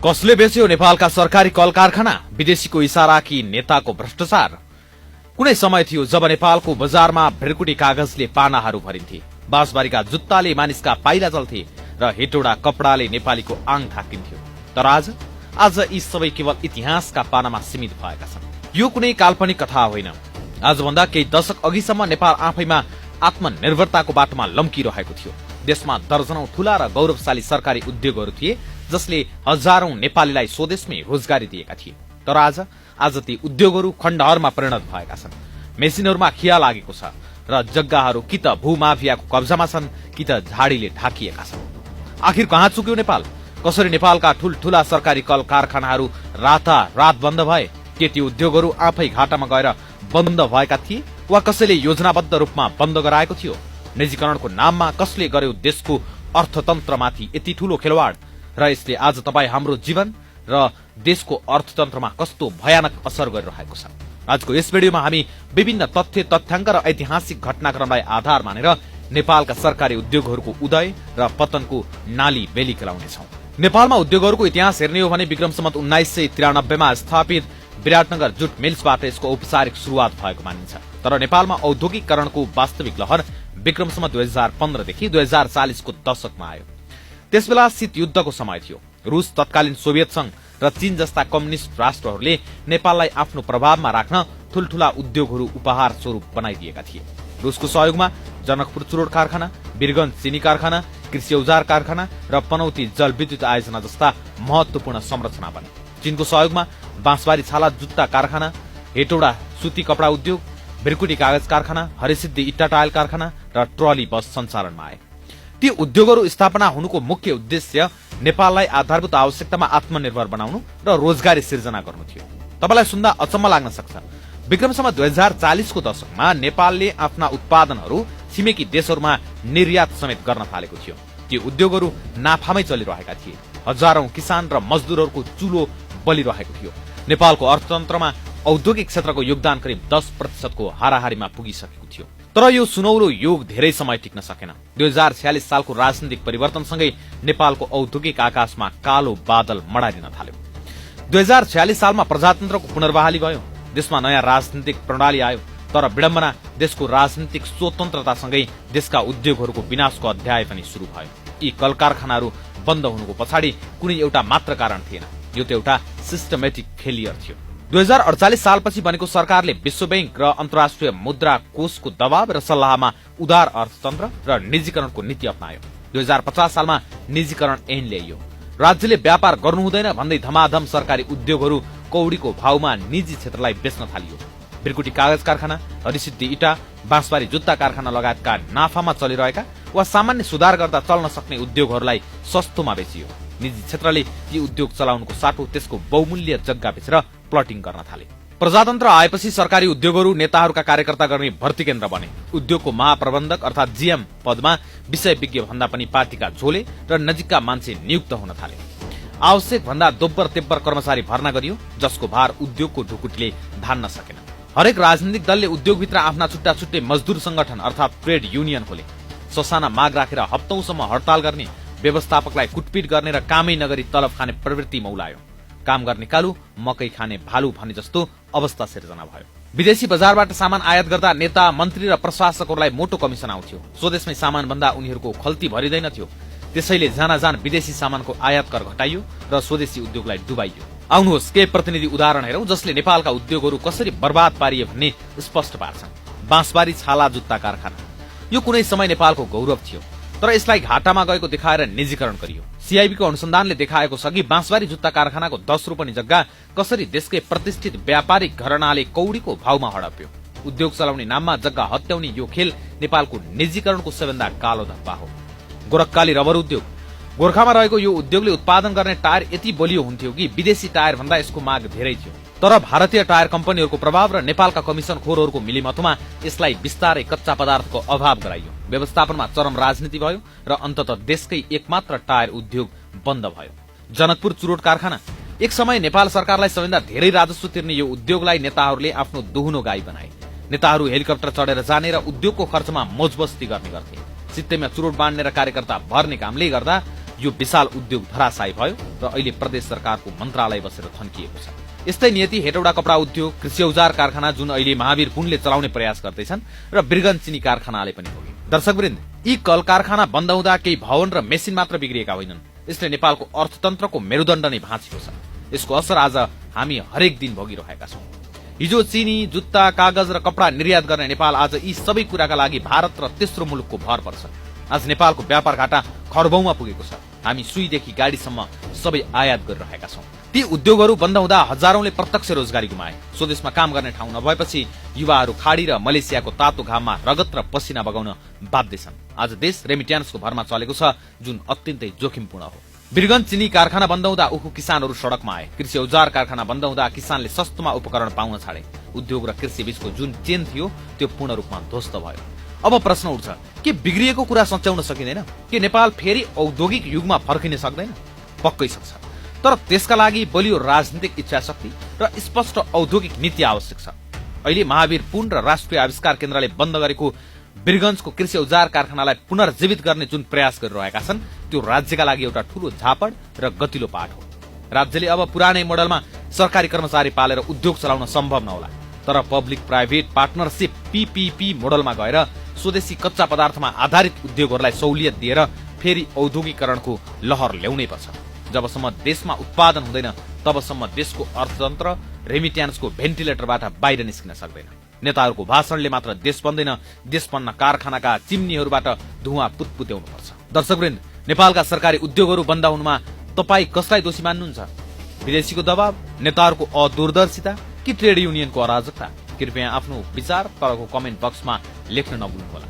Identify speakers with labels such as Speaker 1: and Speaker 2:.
Speaker 1: कसले बेच्यो नेपालका सरकारी कल कारखाना? विदेशीको इशारा कि नेताको भ्रष्टाचार? कुनै समय थियो जब नेपालको बजारमा भ्रिकुटी कागजले पानाहरू भरिन्थे, बाँसबारीका जुत्ताले मानिसका पाइला चल्थे र हेटौडा कपडाले नेपालीको आङ ढाकिन्थ्यो। तर आज यी सबै केवल इतिहासका पानामा सीमित भएका छन्। यो कुनै काल्पनिक कथा होइन। आजभन्दा केही दशक अघिसम्म नेपाल आफैमा आत्मनिर्भरताको बाटोमा लम्किरहेको थियो। देशमा दर्जनौं ठूला र गौरवशाली सरकारी उद्योगहरू थिए जसले हजारौं नेपालीलाई स्वदेशमै रोजगारी दिएका थिए। तर आज ती उद्योगहरू खण्डहरमा परिणत भएका छन्। मेसिनहरूमा खिया लागेको छ र जग्गाहरू कि त भूमाफियाको कब्जामा छन् कि त झाडीले ढाकिएका छन्। आखिर कहाँ चुक्यो नेपाल? कसरी नेपालका ठूला सरकारी कल कारखानाहरू रातारात बन्द भए? के ती उद्योगहरू आफै घाटामा गएर बन्द भएका थिए वा कसैले योजनाबद्ध रूपमा बन्द गराएको थियो? निजीकरणको नाममा कसले गर्यो देशको अर्थतन्त्रमाथि यति ठूलो खेलवाड र यसले आज तपाई हाम्रो जीवन र देशको अर्थतन्त्रमा कस्तो भयानक असर गरिरहेको छ? आजको यस भिडियोमा हामी विभिन्न तथ्याङ्क र ऐतिहासिक घटनाक्रमलाई आधार मानेर नेपालका सरकारी उद्योगहरूको उदय र पतनको नाली बेली खेलाउनेछौं। नेपालमा उद्योगहरूको इतिहास हेर्ने हो भने विक्रम सम्वत 1993 मा स्थापित विराटनगर जुट मिल्सबाट यसको औपचारिक सुरुवात भएको मानिन्छ। तर नेपालमा औद्योगिकरणको वास्तविक लहर विक्रम सम्वत 2015 देखि 2040 को दशकमा आयो। त्यसबेला शीत युद्धको समय थियो। रूस, तत्कालीन सोभियत संघ र चीन जस्ता कम्युनिस्ट राष्ट्रहरूले नेपाललाई आफ्नो प्रभावमा राख्न ठूलठूला उद्योगहरू उपहार स्वरूप बनाइदिएका थिए। रूसको सहयोगमा जनकपुर चुरोट कारखाना, वीरगञ्ज चिनी कारखाना, कृषि औजार कारखाना र पनौती जलविद्युत आयोजना जस्ता महत्वपूर्ण संरचना बने। चीनको सहयोगमा बाँसबारी छाला जुत्ता कारखाना, हेटौडा सुती कपडा उद्योग, भ्रिकुटी कागज कारखाना, हरिसिद्धि इट्टा टायल कारखाना र ट्रली बस सञ्चालनमा आए। ती उद्योगहरू स्थापना हुनुको मुख्य उद्देश्य नेपाललाई आधारभूत आवश्यकतामा आत्मनिर्भर बनाउनु र रोजगारी सिर्जना गर्नु थियो। तपाईलाई सुन्दा अचम्म लाग्न सक्छ। विक्रम सम्वत 2040 को दशकमा नेपालले आफ्ना उत्पादनहरू छिमेकी देशहरूमा निर्यात समेत गर्न थालेको थियो। ती उद्योगहरू नाफामै चलिरहेका थिए। हजारौं किसान र मजदुरहरूको चुलो बलिरहेको थियो। नेपालको अर्थतन्त्रमा औद्योगिक क्षेत्रको योगदान करिब 10% को हाराहारीमा पुगिसकेको थियो। तर यो सुनौलो योग धेरै समय टिक्न सकेन। 2046 सालको राजनीतिक परिवर्तनसँगै नेपालको औद्योगिक आकाशमा कालो बादल मडारिन थाल्यो। 2046 सालमा प्रजातन्त्रको पुनर्बहाली भयो। देशमा नयाँ राजनीतिक प्रणाली आयो। तर विडम्बना, देशको राजनीतिक स्वतन्त्रतासँगै देशका उद्योगहरूको विनाशको अध्याय पनि शुरू भयो। यी कल कारखानाहरू बन्द हुनुको पछाडि कुनै एउटा मात्र कारण थिएन। यो त एउटा सिस्टमेटिक फेलियर थियो। 2048 सालपछि बनेको सरकारले विश्व बैंक र अन्तर्राष्ट्रिय मुद्रा कोषको दबाव र सल्लाहमा उदार अर्थतन्त्र र निजीकरणको नीति अपनायो। 2050 सालमा निजीकरण ऐन ल्याइयो। राज्यले व्यापार गर्नु हुँदैन भन्दै धमाधम सरकारी उद्योगहरू कौडीको भावमा निजी क्षेत्रलाई बेच्न थालियो। भ्रिकुटी कागज कारखाना, हरिसिद्धि इटा, बाँसबारी जुत्ता कारखाना लगायतका नाफामा चलिरहेका वा सामान्य सुधार गर्दा चल्न सक्ने उद्योगहरूलाई सस्तोमा बेचियो। निजी क्षेत्रले ती उद्योग चलाउनुको साटो त्यसको बहुमूल्य जग्गा बेचेर प्लटिङ गर्न थाले। प्रजातन्त्र आएपछि सरकारी उद्योगहरू नेताहरूका कार्यकर्ता गर्ने भर्ती केन्द्र बने। उद्योगको महाप्रबन्धक अर्थात जीएम पदमा विषय विज्ञ भन्दा पनि पार्टीका झोले र नजिकका मान्छे नियुक्त हुन थाले। आवश्यक भन्दा दोब्बर तेब्बर कर्मचारी भर्ना गरियो जसको भार उद्योगको ढुकुटीले धान्न सकेन। हरेक राजनीतिक दलले उद्योगभित्र आफ्ना छुट्टा छुट्टै मजदुर संगठन अर्थात ट्रेड युनियन खोले। ससाना माग राखेर हप्तौंसम्म हडताल गर्ने, व्यवस्थापकलाई कुटपिट गर्ने र कामै नगरी तलब खाने प्रवृत्ति मौलायो। काम गर्ने कालु, मकै खाने भालु भने जस्तो अवस्था सिर्जना भयो। विदेशी बजारबाट सामान आयात गर्दा नेता, मन्त्री र प्रशासकहरूलाई मोटो कमिसन आउँथ्यो। स्वदेशमै सामान भन्दा उनीहरूको खल्ती भरिदैन थियो। त्यसैले जान विदेशी सामानको आयात कर घटाइयो र स्वदेशी उद्योगलाई डुबाइयो। आउनुहोस् केही प्रतिनिधि उदाहरण हेरौं जसले नेपालका उद्योगहरू कसरी बर्बाद पारिए भन्ने स्पष्ट पार्छन्। बाँसबारी छाला जुत्ता कारखाना यो कुनै समय नेपालको गौरव थियो, तर यसलाई घाटामा गएको देखाएर निजीकरण गरियो। सीआईबी को अनुसन्धानले देखाएको छ कि बाँसबारी जुत्ता कारखानाको 10 रुपैयाँ जग्गा कसरी देशकै प्रतिष्ठित व्यापारिक घरानाले कौडीको भावमा हडप्यो। उद्योग चलाउने नाममा जग्गा हत्याउने यो खेल नेपालको निजीकरणको सबैभन्दा कालो धब्बा हो। गोरखकाली रबर उद्योग गोर्खामा रहेको यो उद्योगले उत्पादन गर्ने टायर यति बलियो हुन्थ्यो कि विदेशी टायर भन्दा यसको माग धेरै थियो। तर भारतीय टायर कम्पनीहरूको प्रभाव र नेपालका कमिसनखोरहरूको मिलिमतोमा यसलाई बिस्तारै कच्चा पदार्थको अभाव गराइयो। व्यवस्थापनमा चरम राजनीति भयो र अन्ततः देशकै एकमात्र टायर उद्योग बन्द भयो। जनकपुर चुरोट कारखाना एक समय नेपाल सरकारलाई सबैभन्दा धेरै राजस्व तिर्ने यो उद्योगलाई नेताहरूले आफ्नो दुहुनो गाई बनाए। नेताहरू हेलिकप्टर चढेर जाने र उद्योगको खर्चमा मोजबस्ती गर्ने गर्थे। सित्तैमा चुरोट बाँड्ने र कार्यकर्ता भर्ने कामले गर्दा यो विशाल उद्योग धराशायी भयो र अहिले प्रदेश सरकारको मन्त्रालय बसेर थन्किएको छ। यस्तै नियति हेटौडा कपडा उद्योग, कृषि औजार कारखाना जुन अहिले महावीर पुनले चलाउने प्रयास गर्दैछन् र बिरगञ्ज चिनी कारखानाले पनि भोगे। दर्शकवृन्द, यी कल कारखाना बन्द हुँदा केही भवन र मेसिन मात्र बिग्रिएका होइनन्, यसले नेपालको अर्थतन्त्रको मेरुदण्ड नै भाँचेको छ। यसको असर आज हामी हरेक दिन भोगिरहेका छौं। हिजो चिनी, जुत्ता, कागज र कपडा निर्यात गर्ने नेपाल आज यी सबै कुराका लागि भारत र तेस्रो मुलुकको भर पर्छ। आज नेपालको व्यापार घाटा खर्बौंमा पुगेको छ। हामी सुईदेखि गाडीसम्म सबै आयात गरिरहेका छौं। ती उद्योगहरू बन्द हुँदा हजारौंले प्रत्यक्ष रोजगारी गुमाए। स्वदेशमा काम गर्ने ठाउँ नभएपछि युवाहरू खाडी र मलेसियाको तातो घाममा रगत र पसिना बगाउन बाध्य छन्। आज देश रेमिट्यान्सको भरमा चलेको छ, जुन अत्यन्तै जोखिमपूर्ण हो। बिरगञ्ज चिनी कारखाना बन्द हुँदा किसानहरू सड़कमा आए। कृषि औजार कारखाना बन्द हुँदा किसानले सस्तोमा उपकरण पाउन छाडे। उद्योग र कृषि बीचको जुन चेन थियो त्यो पूर्ण रूपमा ध्वस्त भयो। अब प्रश्न उठ्छ, के बिग्रिएको कुरा सच्याउन सकिँदैन? के नेपाल फेरि औद्योगिक युगमा फर्किन सक्दैन? पक्कै सक्छ, तर त्यसका लागि बलियो राजनीतिक इच्छाशक्ति र स्पष्ट औद्योगिक नीति आवश्यक छ। अहिले महावीर पुन र राष्ट्रिय आविष्कार केन्द्रले बन्द गरेको बिरगञ्जको कृषि औजार कारखानालाई पुनर्जीवित गर्ने जुन प्रयास गरिरहेका छन् त्यो राज्यका लागि एउटा ठूलो झापड र गतिलो पाठ हो। राज्यले अब पुरानै मोडलमा सरकारी कर्मचारी पालेर उद्योग चलाउन सम्भव नहोला, तर पब्लिक प्राइभेट पार्टनरशिप पीपीपी मोडलमा गएर स्वदेशी कच्चा पदार्थमा आधारित उद्योगहरूलाई सहुलियत दिएर फेरि औद्योगिकरणको लहर ल्याउनै पर्छ। जबसम्म देशमा उत्पादन हुँदैन तबसम्म देशको अर्थतन्त्र रेमिट्यान्सको भेन्टिलेटरबाट बाहिर निस्किन सक्दैन। नेताहरूको भाषणले मात्र देश बन्दैन, देश बन्न कारखानाका चिम्नीहरूबाट धुवाँ पुत्पुत्याउनु पर्छ। दर्शकवृन्द, नेपालका सरकारी उद्योगहरू बन्द हुनुमा तपाई कसलाई दोषी मान्नुहुन्छ? विदेशीको दबाव, नेताहरूको अदूरदर्शिता कि ट्रेड युनियनको अराजकता? कृपया आफ्नो विचार तलको कमेन्ट बक्समा लेख्न नभुल्नुहोला।